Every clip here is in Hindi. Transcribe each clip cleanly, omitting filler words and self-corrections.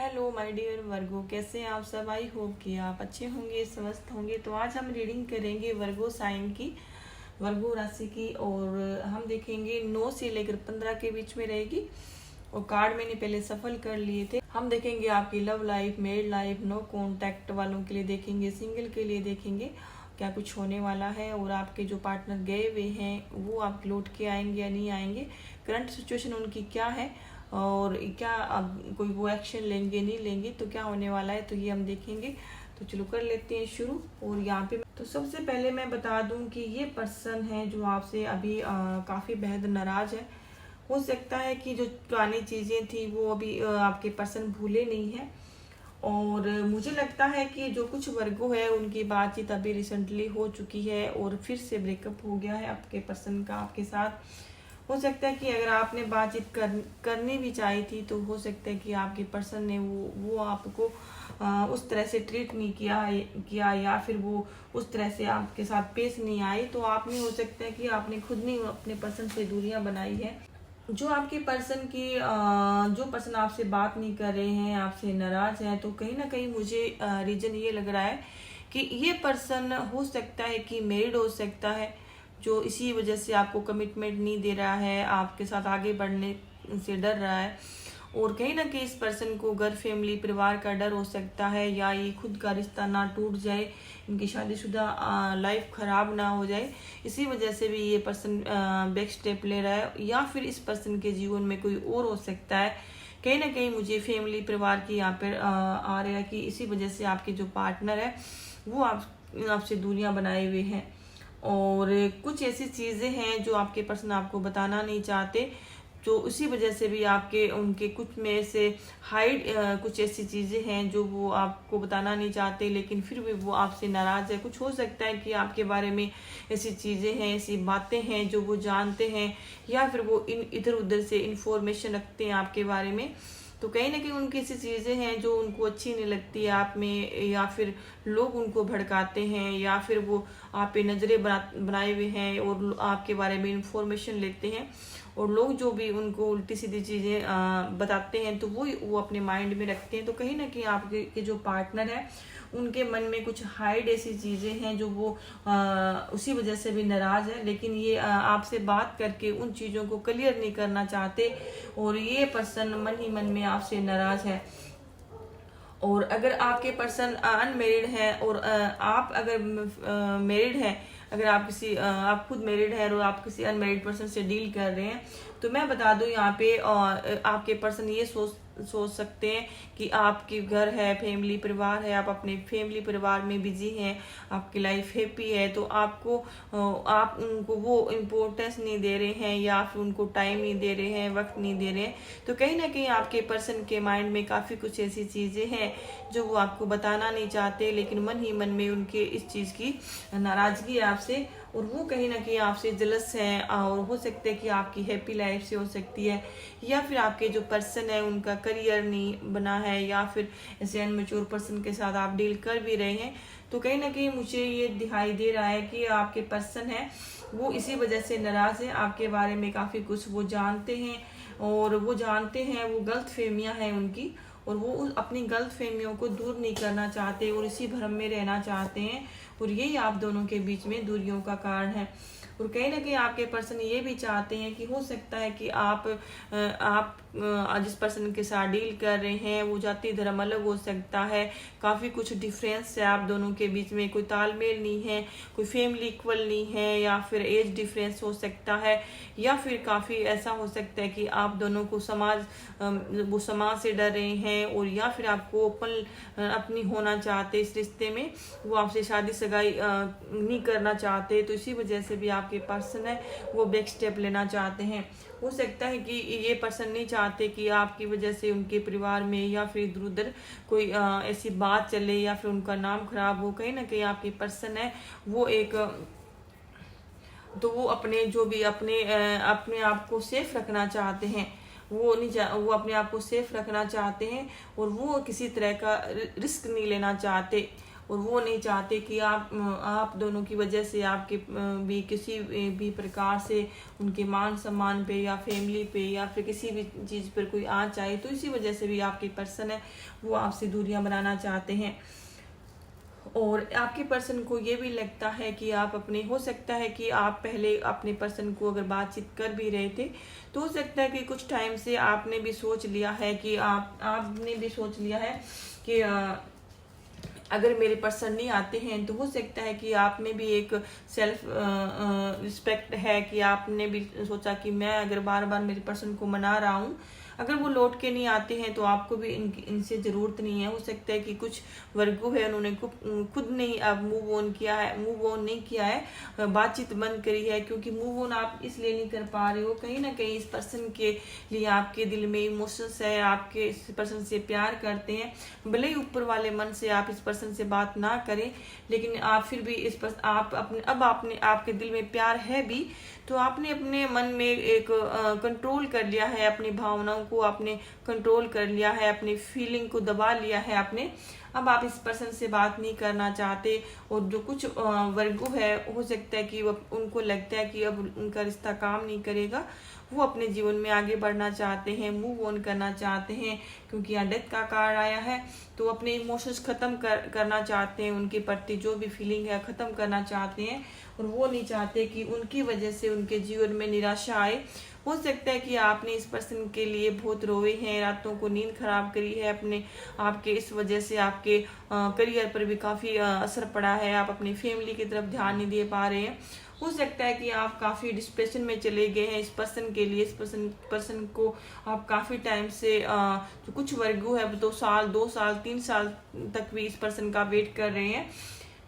हेलो माय डियर वर्गो, कैसे हैं आप सब। आई होप कि आप अच्छे होंगे, स्वस्थ होंगे। तो आज हम रीडिंग करेंगे वर्गो साइन की, वर्गो राशि की। और हम देखेंगे 9 से लेकर 15 के बीच में रहेगी। और कार्ड मैंने पहले सफल कर लिए थे। हम देखेंगे आपकी love life, married life, no contact वालों के लिए देखेंगे, सिंगल के लिए देखेंगे क्या कुछ होने वाला है। और आपके जो पार्टनर गए हुए हैं वो आप लौट के आएंगे या नहीं आएंगे, करंट सिचुएशन उनकी क्या है, और क्या अब कोई वो एक्शन लेंगे नहीं लेंगे, तो क्या होने वाला है, तो ये हम देखेंगे। तो चलो कर लेते हैं शुरू। और यहाँ पे तो सबसे पहले मैं बता दूं कि ये पर्सन है जो आपसे अभी काफ़ी बेहद नाराज है। हो सकता है कि जो पुरानी चीज़ें थी वो अभी आपके पर्सन भूले नहीं है। और मुझे लगता है कि जो कुछ वर्गो है उनकी बातचीत अभी रिसेंटली हो चुकी है और फिर से ब्रेकअप हो गया है आपके पर्सन का आपके साथ। हो सकता है कि अगर आपने बातचीत करनी भी चाही थी तो हो सकता है कि आपके पर्सन ने वो आपको उस तरह से ट्रीट नहीं किया या फिर वो उस तरह से आपके साथ पेश नहीं आए। तो आपने हो सकता है कि आपने खुद नहीं अपने पर्सन से दूरियां बनाई है। जो आपके पर्सन की जो पर्सन आपसे बात नहीं कर रहे हैं, आपसे नाराज है, तो कहीं ना कहीं मुझे रीजन ये लग रहा है कि ये पर्सन हो सकता है कि मैरिड हो सकता है, जो इसी वजह से आपको कमिटमेंट नहीं दे रहा है, आपके साथ आगे बढ़ने से डर रहा है। और कहीं ना कहीं इस पर्सन को घर, फैमिली, परिवार का डर हो सकता है, या ये खुद का रिश्ता ना टूट जाए, इनकी शादीशुदा लाइफ खराब ना हो जाए, इसी वजह से भी ये पर्सन बैक स्टेप ले रहा है। या फिर इस पर्सन के जीवन में कोई और हो सकता है। कहीं ना कहीं मुझे फैमिली, परिवार की यहाँ पर आ रहा है कि इसी वजह से आपके जो पार्टनर है वो आपसे दूरियां बनाए हुए हैं। और कुछ ऐसी चीज़ें हैं जो आपके पर्सन आपको बताना नहीं चाहते, जो उसी वजह से भी आपके उनके कुछ में से हाइड कुछ ऐसी चीज़ें हैं जो वो आपको बताना नहीं चाहते, लेकिन फिर भी वो आपसे नाराज़ है। कुछ हो सकता है कि आपके बारे में ऐसी चीज़ें हैं, ऐसी बातें हैं जो वो जानते हैं, या फिर वो इधर उधर से इंफॉर्मेशन रखते हैं आपके बारे में। तो कहीं ना कहीं उनकी ऐसी चीज़ें हैं जो उनको अच्छी नहीं लगती है आप में, या फिर लोग उनको भड़काते हैं, या फिर वो आप पे नज़रें बनाए हुए हैं और आपके बारे में इंफॉर्मेशन लेते हैं। और लोग जो भी उनको उल्टी सीधी चीज़ें बताते हैं तो वो अपने माइंड में रखते हैं। तो कहीं ना कहीं आपके जो पार्टनर है उनके मन में कुछ हाइड ऐसी चीज़ें हैं जो वो उसी वजह से भी नाराज़ है, लेकिन ये आपसे बात करके उन चीज़ों को क्लियर नहीं करना चाहते। और ये पर्सन मन ही मन में आपसे नाराज़ है। और अगर आपके पर्सन अनमेरिड है और आप अगर मैरिड हैं, अगर आप खुद मैरिड हैं और आप किसी अनमेरिड पर्सन से डील कर रहे हैं, तो मैं बता दूं यहाँ पे आपके पर्सन ये सोच सकते हैं कि आपके घर है, फैमिली, परिवार है, आप अपने फैमिली परिवार में बिजी हैं, आपकी लाइफ हैप्पी है, तो आप उनको वो इम्पोर्टेंस नहीं दे रहे हैं, या फिर उनको टाइम नहीं दे रहे हैं, वक्त नहीं दे रहे हैं। तो कहीं ना कहीं आपके पर्सन के माइंड में काफ़ी कुछ ऐसी चीज़ें हैं जो वो आपको बताना नहीं चाहते, लेकिन मन ही मन में उनके इस चीज़ की नाराज़गी है आपसे। और वो कहीं ना कहीं आपसे जलस हैं, और हो सकता है कि आपकी हैप्पी लाइफ से हो सकती है, या फिर आपके जो पर्सन है उनका करियर नहीं बना है, या फिर ऐसे अनमेच्योर पर्सन के साथ आप डील कर भी रहे हैं। तो कहीं ना कहीं मुझे ये दिखाई दे रहा है कि आपके पर्सन है वो इसी वजह से नाराज़ है। आपके बारे में काफ़ी कुछ वो जानते हैं, और वो जानते हैं वो गलत फहमियाँ हैं उनकी, और वो अपनी गलत फहमियों को दूर नहीं करना चाहते और इसी भ्रम में रहना चाहते हैं। और यही आप दोनों के बीच में दूरियों का कारण है। और कहीं ना कहीं आपके पर्सन ये भी चाहते हैं कि हो सकता है कि आप जिस पर्सन के साथ डील कर रहे हैं वो जाति धर्म अलग हो सकता है, काफ़ी कुछ डिफरेंस है आप दोनों के बीच में, कोई तालमेल नहीं है, कोई फैमिली इक्वल नहीं है, या फिर एज डिफरेंस हो सकता है, या फिर काफ़ी ऐसा हो सकता है कि आप दोनों को वो समाज से डर रहे हैं, और या फिर आपको अपनी होना चाहते इस रिश्ते में, वो आपसे शादी सगाई नहीं करना चाहते। तो इसी वजह से भी आपके पर्सन है वो बैक स्टेप लेना चाहते हैं। हो सकता है कि ये पर्सन नहीं चाहते कि आपकी वजह से उनके परिवार में या फिर इधर उधर कोई ऐसी बात चले, या फिर उनका नाम खराब हो। कहीं ना कहीं आपके पर्सन है वो तो वो अपने जो भी अपने आप को सेफ रखना चाहते हैं, वो अपने आप को सेफ रखना चाहते हैं, और वो किसी तरह का रिस्क नहीं लेना चाहते। और वो नहीं चाहते कि आप दोनों की वजह से आपके भी किसी भी प्रकार से उनके मान सम्मान पे या फैमिली पे या फिर किसी भी चीज़ पर कोई आँच आए। तो इसी वजह से भी आपके पर्सन है वो आपसे दूरियां बनाना चाहते हैं। और आपके पर्सन को ये भी लगता है कि आप अपने, हो सकता है कि आप पहले अपने पर्सन को अगर बातचीत कर भी रहे थे तो हो सकता है कि कुछ टाइम से आपने भी सोच लिया है कि आपने भी सोच लिया है कि अगर मेरे पर्सन नहीं आते हैं तो हो सकता है कि आप में भी एक सेल्फ रिस्पेक्ट है कि आपने भी सोचा कि मैं अगर बार बार मेरे पर्सन को मना रहा हूँ, अगर वो लौट के नहीं आते हैं तो आपको भी इनसे ज़रूरत नहीं है। हो सकता है कि कुछ वर्गो है उन्होंने खुद नहीं अब मूव ऑन किया है, मूव ऑन नहीं किया है, बातचीत बंद करी है, क्योंकि मूव ऑन आप इसलिए नहीं कर पा रहे हो, कहीं ना कहीं इस पर्सन के लिए आपके दिल में इमोशंस है, आपके इस पर्सन से प्यार करते हैं। भले ही ऊपर वाले मन से आप इस पर्सन से बात ना करें, लेकिन आप फिर भी इस पर आप अपने आपके दिल में प्यार है भी, तो आपने अपने मन में एक कंट्रोल कर लिया है, अपनी भावनाओं को आपने कंट्रोल कर लिया है, अपनी फीलिंग को दबा लिया है आपने। अब आप इस पर्सन से बात नहीं करना चाहते। और जो कुछ वर्गो है हो सकता है कि उनको लगता है कि अब उनका रिश्ता काम नहीं करेगा, वो अपने जीवन में आगे बढ़ना चाहते हैं, मूव ऑन करना चाहते हैं, क्योंकि यहाँ डेथ का कार्ड आया है। तो अपने इमोशंस खत्म करना चाहते हैं, उनके प्रति जो भी फीलिंग है खत्म करना चाहते हैं। और वो नहीं चाहते कि उनकी वजह से उनके जीवन में निराशा आए। हो सकता है कि आपने इस पर्सन के लिए बहुत रोए हैं, रातों को नींद खराब करी है अपने, आपके इस वजह से आपके करियर पर भी काफ़ी असर पड़ा है, आप अपनी फैमिली की तरफ ध्यान नहीं दे पा रहे हैं। हो सकता है कि आप काफ़ी डिप्रेशन में चले गए हैं इस पर्सन के लिए। इस पर्सन को आप काफ़ी टाइम से जो कुछ वर्गो है 2 साल 3 साल तक भी इस पर्सन का वेट कर रहे हैं।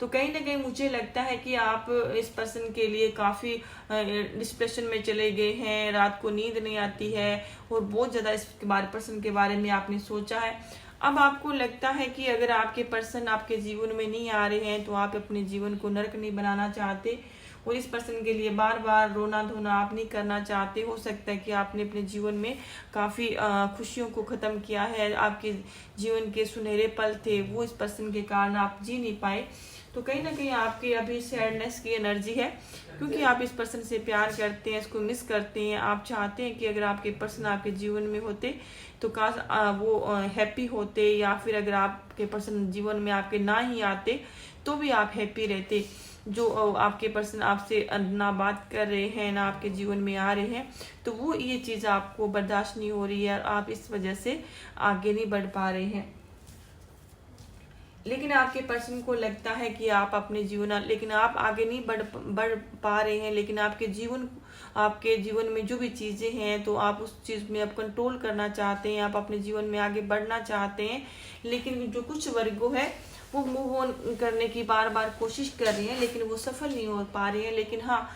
तो कहीं ना कहीं मुझे लगता है कि आप इस पर्सन के लिए काफ़ी डिप्रेशन में चले गए हैं, रात को नींद नहीं आती है और बहुत ज़्यादा इस पर्सन के बारे में आपने सोचा है। अब आपको लगता है कि अगर आपके पर्सन आपके जीवन में नहीं आ रहे हैं तो आप अपने जीवन को नरक नहीं बनाना चाहते, और इस पर्सन के लिए बार बार रोना धोना आप नहीं करना चाहते। हो सकता है कि आपने अपने जीवन में काफ़ी खुशियों को ख़त्म किया है, आपके जीवन के सुनहरे पल थे वो इस पर्सन के कारण आप जी नहीं पाए। तो कहीं ना कहीं आपकी अभी सैडनेस की एनर्जी है, क्योंकि आप इस पर्सन से प्यार करते हैं, इसको मिस करते हैं। आप चाहते हैं कि अगर आपके पर्सन आपके जीवन में होते तो काश वो हैप्पी होते, या फिर अगर आपके पर्सन जीवन में आपके ना ही आते तो भी आप हैप्पी रहते। जो आपके पर्सन आपसे ना बात कर रहे हैं, ना आपके जीवन में आ रहे हैं, तो वो ये चीज़ आपको बर्दाश्त नहीं हो रही है, आप इस वजह से आगे नहीं बढ़ पा रहे हैं। लेकिन आपके पर्सन को लगता है कि आप अपने जीवन, लेकिन आप आगे नहीं बढ़ पा रहे हैं। लेकिन आपके जीवन में जो भी चीज़ें हैं तो आप उस चीज़ में आप कंट्रोल करना चाहते हैं, आप अपने जीवन में आगे बढ़ना चाहते हैं। लेकिन जो कुछ वर्गो है वो मूव ऑन करने की बार बार कोशिश कर रही हैं, लेकिन वो सफल नहीं हो पा रही हैं। लेकिन हाँ,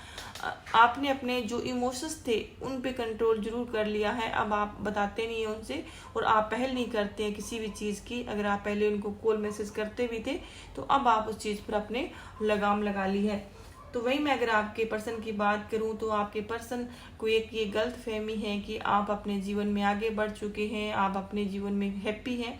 आपने अपने जो इमोशंस थे उन पे कंट्रोल जरूर कर लिया है। अब आप बताते नहीं हैं उनसे, और आप पहल नहीं करते हैं किसी भी चीज़ की। अगर आप पहले उनको कॉल मैसेज करते भी थे तो अब आप उस चीज़ पर अपने लगाम लगा ली है। तो वही मैं अगर आपके पर्सन की बात करूं तो आपके पर्सन को एक ये गलत फहमी है कि आप अपने जीवन में आगे बढ़ चुके हैं, आप अपने जीवन में हैप्पी हैं,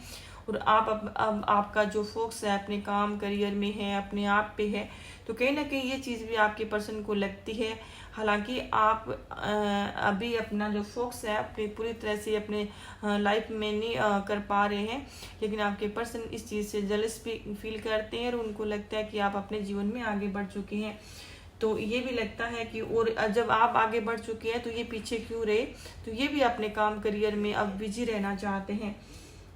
और आप अब आपका जो फोकस है अपने काम करियर में है, अपने आप पे है। तो कहीं ना कहीं ये चीज़ भी आपके पर्सन को लगती है। हालांकि आप अभी अपना जो फोकस है अपने पूरी तरह से अपने लाइफ में नहीं कर पा रहे हैं, लेकिन आपके पर्सन इस चीज़ से जेलस भी फील करते हैं, और उनको लगता है कि आप अपने जीवन में आगे बढ़ चुके हैं। तो ये भी लगता है कि और जब आप आगे बढ़ चुके हैं तो ये पीछे क्यों रहे। तो ये भी अपने काम करियर में अब बिजी रहना चाहते हैं,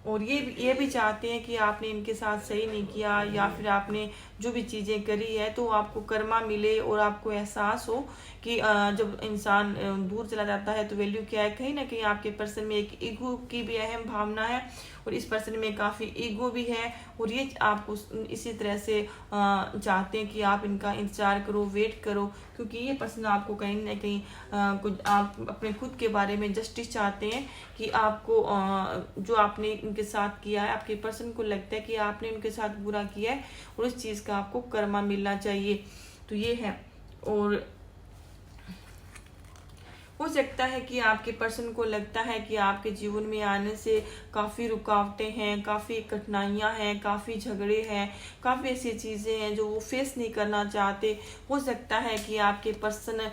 और ये भी चाहते हैं कि आपने इनके साथ सही नहीं किया, या फिर आपने जो भी चीज़ें करी है तो आपको कर्मा मिले, और आपको एहसास हो कि जब इंसान दूर चला जाता है तो वैल्यू क्या है। कहीं ना कहीं आपके पर्सन में एक ईगो की भी अहम भावना है, और इस पर्सन में काफ़ी ईगो भी है, और ये आपको इसी तरह से चाहते हैं कि आप इनका इंतजार करो, वेट करो, क्योंकि ये पर्सन आपको कहीं ना कहीं कुछ आप अपने खुद के बारे में जस्टिस चाहते हैं कि आपको जो आपने इनके साथ किया है, आपके पर्सन को लगता है कि आपने उनके साथ बुरा किया है और उस चीज़ का आपको कर्मा मिलना चाहिए। तो ये है। हो सकता है कि आपके पर्सन को लगता है कि आपके जीवन में आने से काफ़ी रुकावटें हैं, काफ़ी कठिनाइयां हैं, काफ़ी झगड़े हैं, काफ़ी ऐसी चीज़ें हैं जो वो फेस नहीं करना चाहते। हो सकता है कि आपके पर्सन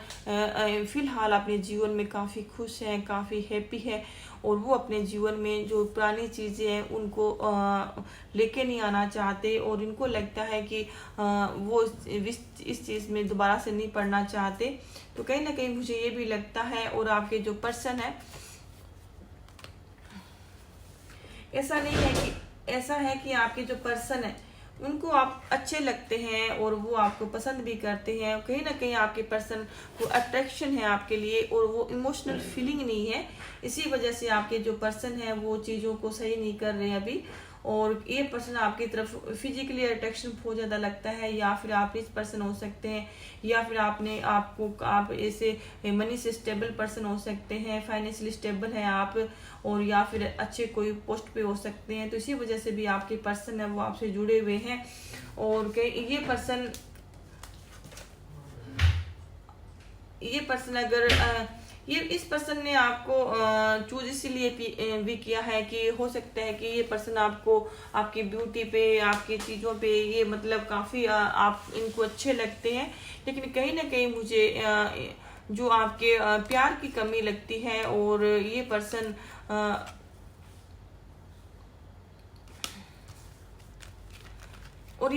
फिलहाल अपने जीवन में काफ़ी खुश हैं, काफ़ी हैप्पी है, और वो अपने जीवन में जो पुरानी चीज़ें हैं उनको लेके नहीं आना चाहते, और इनको लगता है कि वो इस चीज़ में दोबारा से नहीं पढ़ना चाहते। तो कहीं ना कहीं मुझे ये भी लगता है, और आपके जो पर्सन है, ऐसा है कि आपके जो पर्सन है उनको आप अच्छे लगते हैं और वो आपको पसंद भी करते हैं। कहीं ना कहीं आपके पर्सन को अट्रैक्शन है आपके लिए, और वो इमोशनल फीलिंग नहीं है। इसी वजह से आपके जो पर्सन है वो चीज़ों को सही नहीं कर रहे अभी, और ये पर्सन आपकी तरफ फिजिकली अट्रैक्शन बहुत ज़्यादा लगता है, या फिर आप इस पर्सन हो सकते हैं, या फिर आप ऐसे मनी से स्टेबल पर्सन हो सकते हैं, फाइनेंशियली स्टेबल हैं आप, और या फिर अच्छे कोई पोस्ट पे हो सकते हैं। तो इसी वजह से भी आपके पर्सन है वो आपसे जुड़े हुए हैं। और ये पर्सन अगर इस पर्सन ने आपको चूज इसीलिए भी किया है कि हो सकता है कि ये पर्सन आपको आपकी ब्यूटी पे, आपकी चीज़ों पे, ये मतलब काफ़ी आप इनको अच्छे लगते हैं, लेकिन कहीं ना कहीं मुझे जो आपके प्यार की कमी लगती है। और ये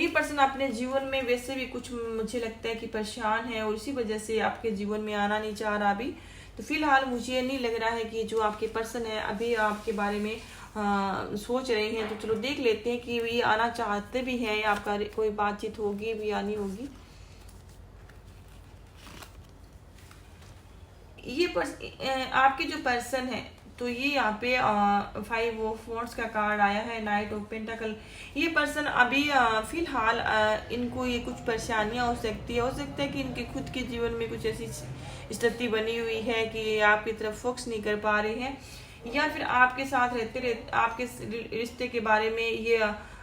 पर्सन अपने जीवन में वैसे भी कुछ मुझे लगता है कि परेशान है, और इसी वजह से आपके जीवन में आना नहीं चाह रहा अभी। तो फिलहाल मुझे नहीं लग रहा है कि जो आपके पर्सन है अभी आपके बारे में सोच रहे हैं। तो चलो देख लेते हैं कि ये आना चाहते भी हैं, आपका कोई बातचीत होगी भी, आनी होगी। आपके जो पर्सन है, तो ये यहाँ पे 5 ऑफ वॉन्ड्स का कार्ड आया है, नाइट ऑफ पेंटाकल। ये पर्सन अभी फिलहाल इनको ये कुछ परेशानियां हो सकती है। हो सकता है कि इनके खुद के जीवन में कुछ ऐसी स्थिति बनी हुई है कि ये आपकी तरफ फोकस नहीं कर पा रहे हैं, या फिर आपके साथ रहते आपके रिश्ते के बारे में ये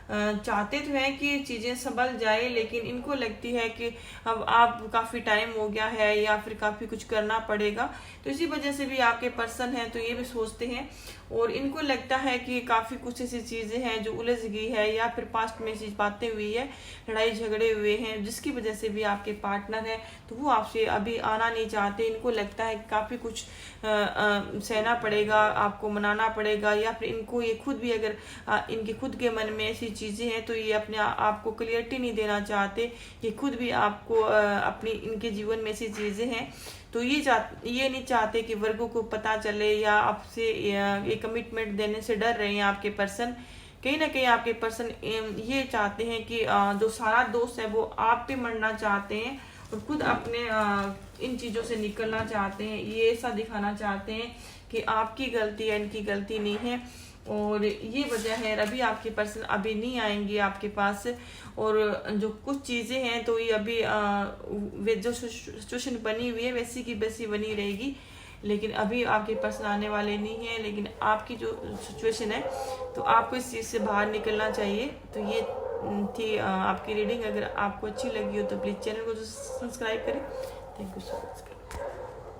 चाहते तो हैं कि चीज़ें संभल जाए, लेकिन इनको लगती है कि अब आप काफ़ी टाइम हो गया है, या फिर काफ़ी कुछ करना पड़ेगा। तो इसी वजह से भी आपके पर्सन हैं तो ये भी सोचते हैं, और इनको लगता है कि काफ़ी कुछ ऐसी चीज़ें हैं जो उलझ गई है, या फिर पास्ट में चीज़ बातें हुई है, लड़ाई झगड़े हुए हैं, जिसकी वजह से भी आपके पार्टनर है तो वो आपसे अभी आना नहीं चाहते। इनको लगता है कि काफ़ी कुछ सहना पड़ेगा, आपको मनाना पड़ेगा, या फिर इनको ये खुद भी अगर इनके खुद के मन में ऐसी चीज़ें हैं तो ये अपने आपको क्लियरिटी नहीं देना चाहते। ये खुद भी आपको अपनी इनके जीवन में ऐसी चीज़ें हैं तो ये नहीं चाहते कि वर्गों को पता चले, या आपसे ये कमिटमेंट देने से डर रहे हैं आपके पर्सन। कहीं ना कहीं आपके पर्सन ये चाहते हैं कि जो सारा दोष है वो आप पे मरना चाहते हैं, और खुद अपने इन चीज़ों से निकलना चाहते हैं। ये ऐसा दिखाना चाहते हैं कि आपकी गलती है, इनकी गलती नहीं है, और ये वजह है अभी आपके पर्सन अभी नहीं आएंगे आपके पास। और जो कुछ चीज़ें हैं तो ये अभी वे जो सिचुएशन बनी हुई है वैसी की वैसी बनी रहेगी, लेकिन अभी आपके पर्सन आने वाले नहीं है। लेकिन आपकी जो सिचुएशन है तो आपको इस चीज़ से बाहर निकलना चाहिए। तो ये थी आपकी रीडिंग। अगर आपको अच्छी लगी हो तो प्लीज़ चैनल को सब्सक्राइब करें। Thank you so much.